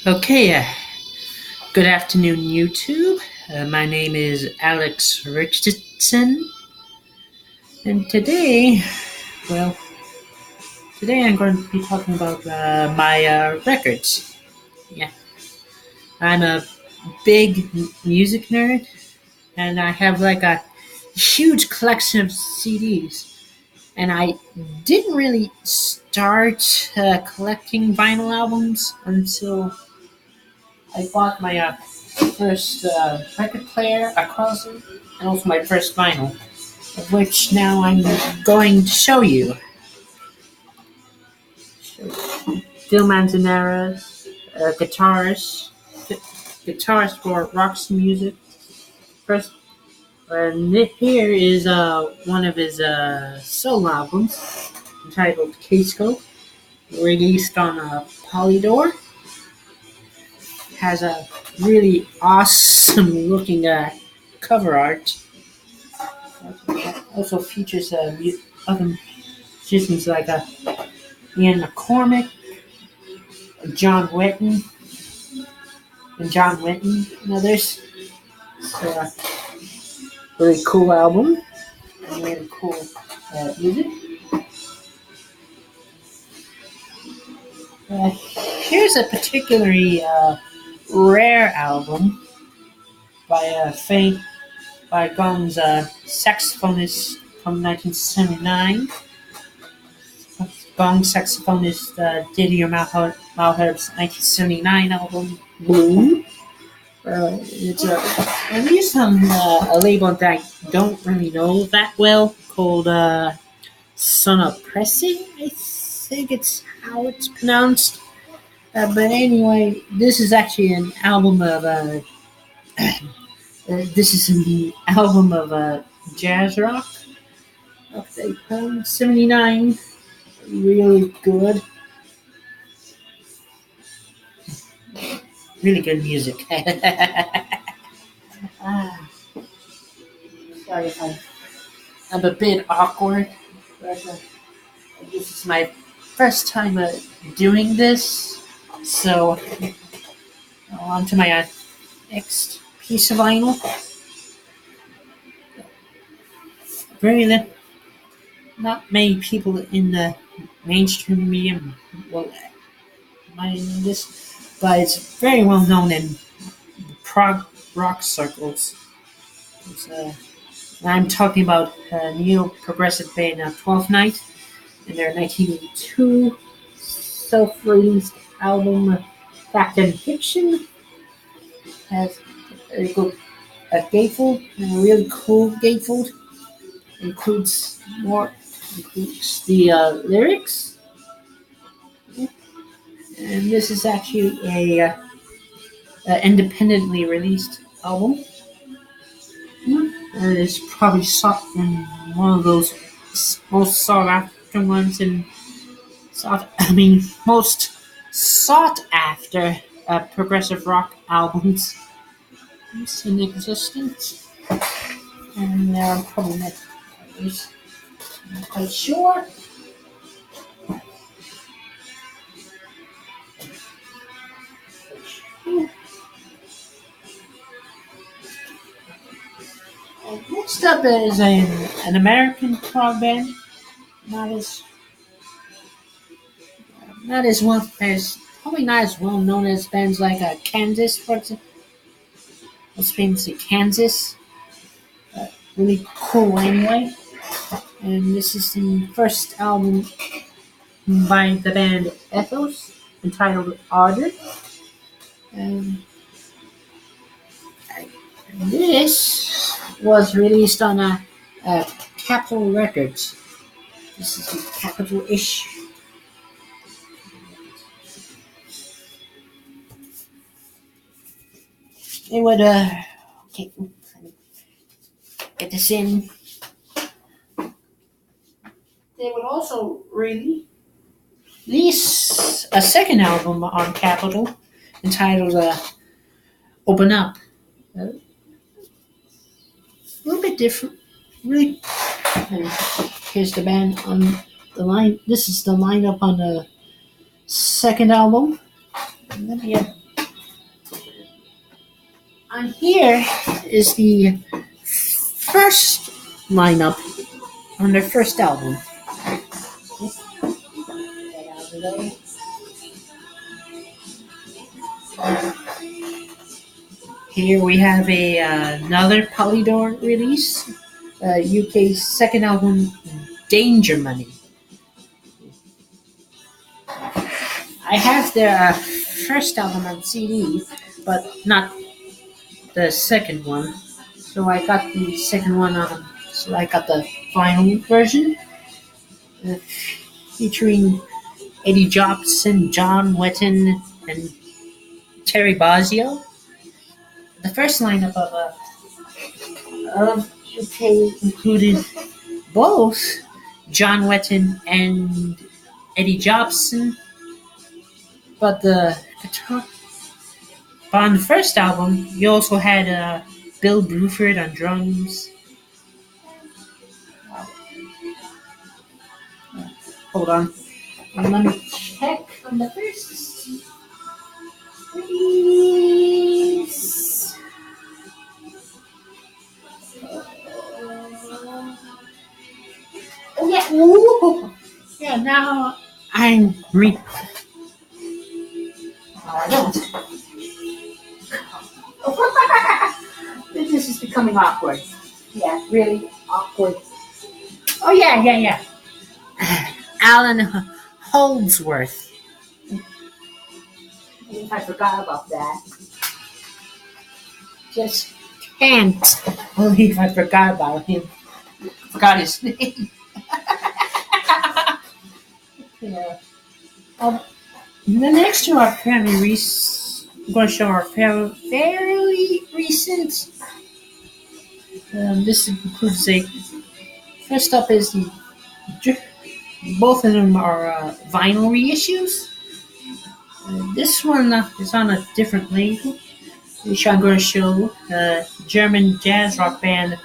Okay, good afternoon, YouTube. My name is Alex Richardson, and well, today I'm going to be talking about my records. Yeah, I'm a big music nerd, and I have like a huge collection of CDs. And I didn't really start collecting vinyl albums until I bought my first record player, a Crosley, and also my first vinyl, of which now I'm going to show you. Phil Manzanera, guitarist, guitarist for Roxy Music. First, and here is one of his solo albums entitled Casco, released on Polydor. Has a really awesome looking cover art. Also features other musicians like Ian McCormick, John Wetton, and John Wetton and others. It's a really cool album and really cool music. Here's a particularly rare album by Gong's saxophonist from 1979. Gong saxophonist Didier Malherbe's 1979 album Bloom. It's released on a label that I don't really know that well called Sonopresse. I think it's how it's pronounced. But anyway, this is actually an album of this is an album of jazz rock. Okay, 79, really good. Really good music. Ah, sorry if I'm a bit awkward, but this is my first time doing this. So, on to my next piece of vinyl. Not many people in the mainstream media will mind this, but it's very well known in prog rock circles. I'm talking about neo-progressive band 12th Night and their 1982 self-released album Fact and Fiction. Has a very good gatefold and a really cool gatefold. Includes the lyrics, and this is actually a independently released album. And it's probably one of those most sought after ones, and most sought after progressive rock albums in existence. And I'm probably not quite sure. Next up is an American prog band, not as probably not as well known as bands like Kansas, for example. Let's say Kansas. Really cool anyway. And this is the first album by the band Ethos, entitled Ardor. And this was released on Capitol Records. This is Capitol-ish. They would okay, get this in. They would also release a second album on Capitol entitled Open Up. A little bit different. Really. And here's the band on the line. This is the lineup on the second album. Let me On here is the first lineup on their first album. Here we have another Polydor release, UK's second album, Danger Money. I have their first album on CD, but not the second one. So I got the second one on. So I got the vinyl version, uh, featuring Eddie Jobson, John Wetton, and Terry Bozzio. The first lineup of UK included both John Wetton and Eddie Jobson, but the guitar. But on the first album, you also had Bill Bruford on drums. Hold on, let me check on the first release. Oh yeah, ooh. Yeah. Now I'm I don't. This is becoming awkward. Yeah, really awkward. Oh yeah. Alan Holdsworth. I forgot about that. Just can't believe I forgot about him. Forgot his name. Yeah. The next two are fairly recent. I'm going to show our fairly recent. This includes a. First up is the. Both of them are vinyl reissues. This one is on a different label, which I'm going to show. German jazz rock band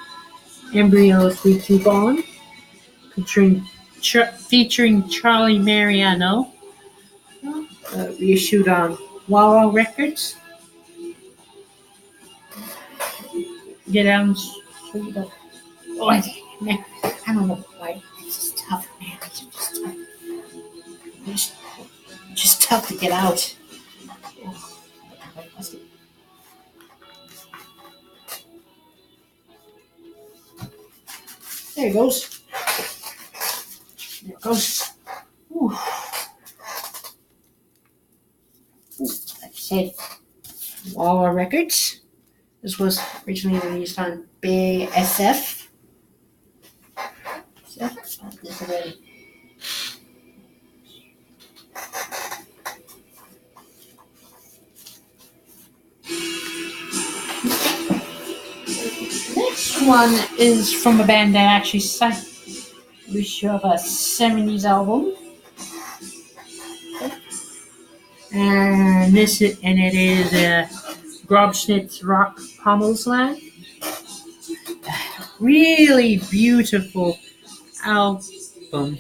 Embryo 3 Gone, featuring Charlie Mariano, reissued on Wawa Records. Get out and show you the. Oh, man, I don't know why. It's just tough, man. It's just tough. Just tough to get out. There it goes. There it goes. Ooh. Like I said, Wawa Records. This was originally released on BSF. This already. Next one is from a band that actually signed. We show a 70s album. And it is Grobschnitt's Rock Pommelsland. Really beautiful album.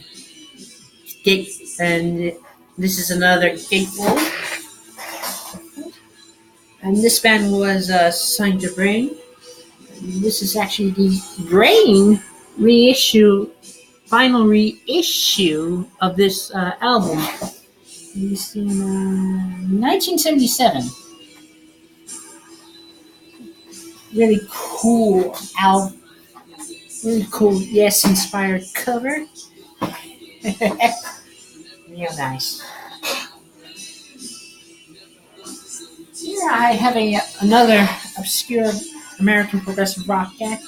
And this is another Gatefold. And this band was signed to Brain. This is actually the Brain final reissue of this album. Released in 1977. Really cool album. Really cool, Yes inspired cover. Real nice. Here I have another obscure American progressive rock act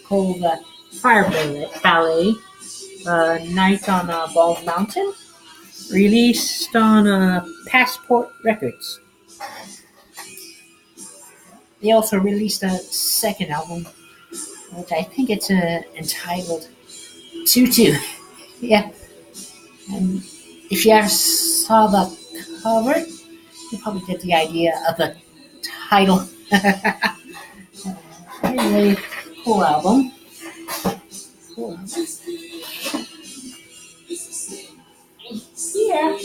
called Fire Ballet, Night on Bald Mountain, released on Passport Records. They also released a second album, which I think it's entitled Tutu. Yeah. And if you ever saw the cover, you probably get the idea of the title. Really cool album. Yeah.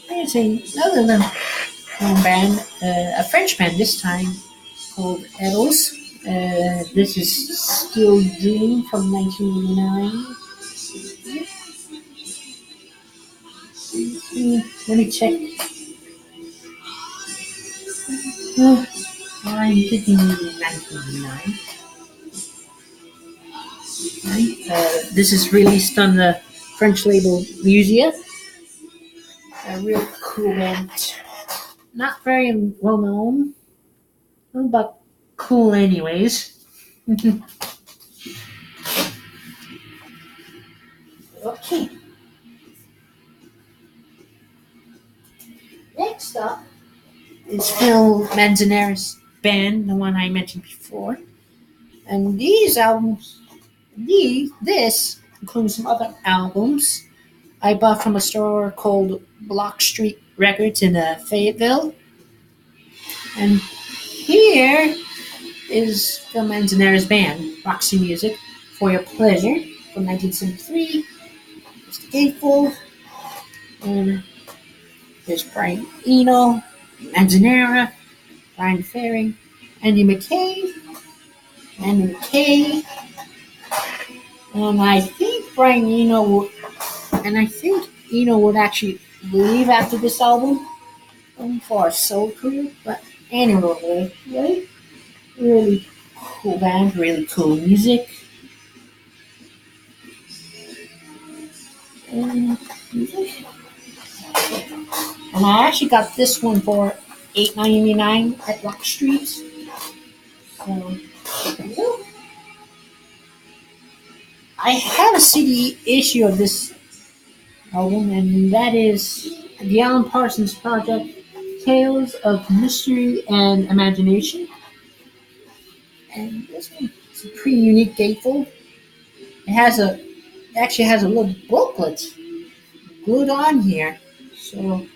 There's another known band, a French band this time called Eddles. This is Still Dream from 1989. Let me check. I'm thinking 1989. This is released on the French label Musia. A real cool band. Not very well known, but cool anyways. Okay. Next up is Phil Manzanera's band, the one I mentioned before. And these albums, this includes some other albums I bought from a store called Block Street Records in Fayetteville. And here is Phil Manzanera's band, Roxy Music, For Your Pleasure, from 1973. Mr. Gateful, and there's Brian Eno, Manzanera, Brian Ferry, Andy McKay, and I think Eno would actually leave after this album for a solo career. But anyway, really cool band, really cool music. And I actually got this one for $8.99 at Block Street. So, I have a CD issue of this album, and that is the Alan Parsons Project, Tales of Mystery and Imagination. And this one is a pretty unique gatefold. It actually has a little booklet glued on here. So, a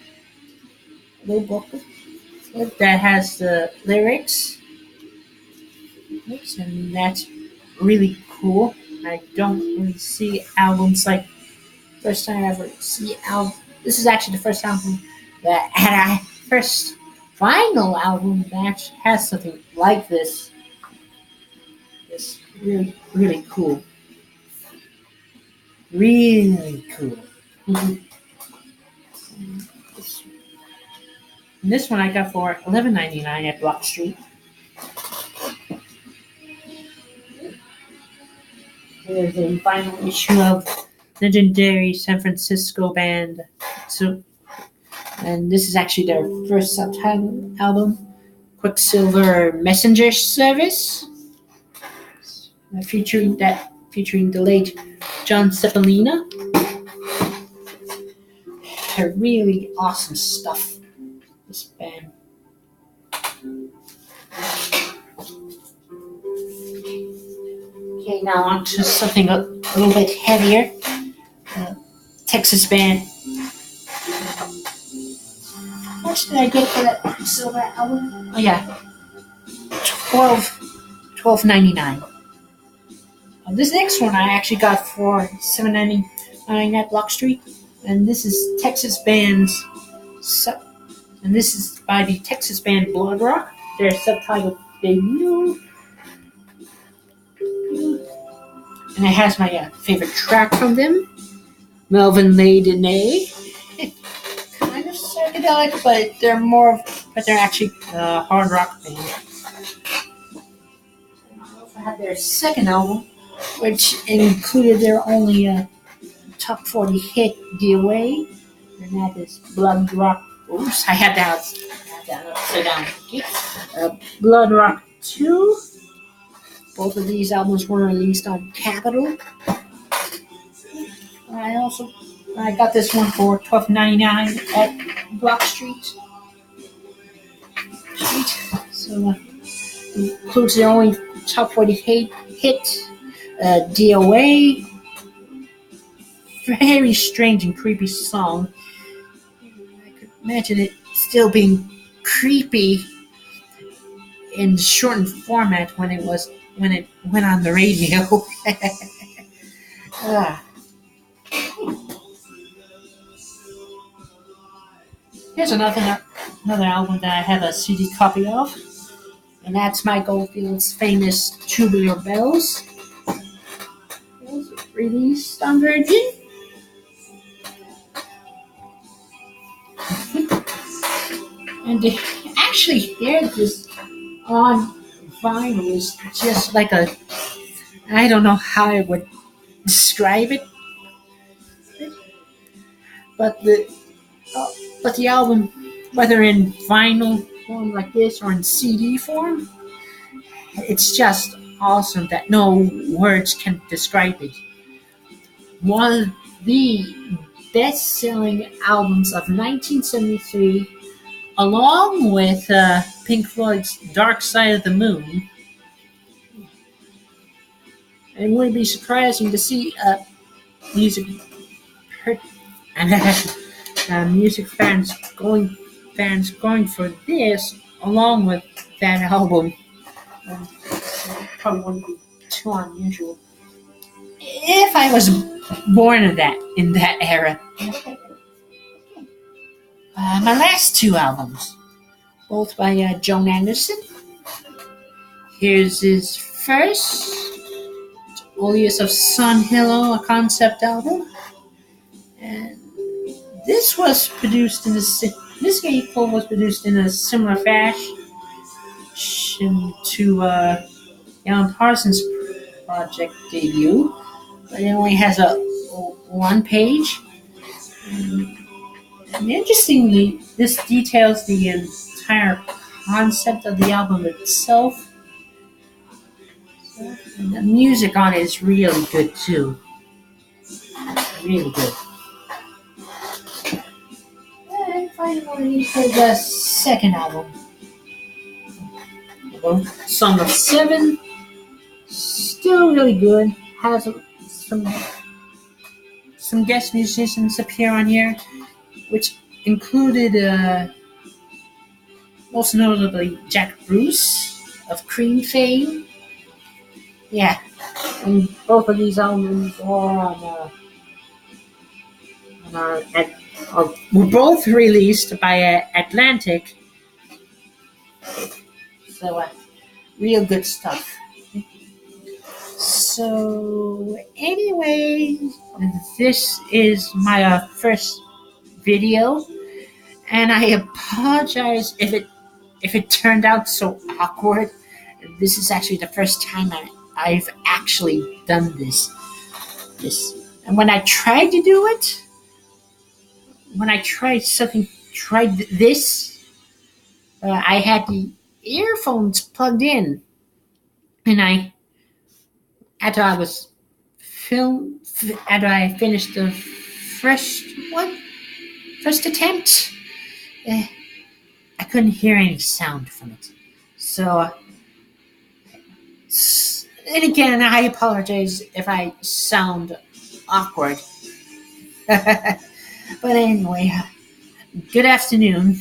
little booklet that has the lyrics, and that's really cool. I don't really see albums like first time I ever see album. This is actually the first album that had a first vinyl album that has something like this. It's really cool. Really cool. And this one I got for $11.99 at Block Street. There's a vinyl issue of legendary San Francisco band. And this is actually their first subtitle album, Quicksilver Messenger Service, featuring the late John Ceppolina. Really awesome stuff. This band. Okay, now on to something a little bit heavier. Texas band. How much did I get for that Quicksilver album? Oh yeah, $12.99. This next one I actually got for $7.99 at Block Street, and this is Texas band's. And this is by the Texas band Blood Rock. Their subtitled debut. And it has my favorite track from them, Melvin Maydenay. Kind of psychedelic, but they're actually a hard rock band. I also had their second album, which included their only top 40 hit, DOA, and that is Blood Rock. Oops, I had that upside down. Okay. Blood Rock 2. Both of these albums were released on Capitol. I got this one for $12.99 at Block Street. So includes the only top 40 hit, DOA. Very strange and creepy song. I could imagine it still being creepy in shortened format when it went on the radio. Here's another another album that I have a CD copy of, and that's Mike Oldfield's famous Tubular Bells. It was released on Virgin. And to actually hear this on vinyl is just like I don't know how I would describe it, but the album, whether in vinyl form like this or in CD form, it's just awesome that no words can describe it. One of the best-selling albums of 1973, along with Pink Floyd's Dark Side of the Moon. It wouldn't be surprising to see music music fans going for this along with that album. Probably wouldn't be too unusual if I was born in that era. My last two albums, both by Joan Anderson. Here's his first, Alias of Sun Hilo, a concept album, and this was produced in this vehicle was produced in a similar fashion to Alan Parsons' project debut, but it only has a one page. And interestingly, this details the entire concept of the album itself. And the music on it is really good too. Really good. And finally, for the second album, Song of Seven, still really good. Has some guest musicians appear on here, which included most notably Jack Bruce of Cream fame. Yeah, and both of these albums are were both released by Atlantic. So, real good stuff. So, anyway, this is my first video, and I apologize if it turned out so awkward. This is actually the first time I've actually done this. And when I tried to do it, when I tried this, I had the earphones plugged in, and after I finished the first attempt, I couldn't hear any sound from it. So, and again, I apologize if I sound awkward. But anyway, good afternoon.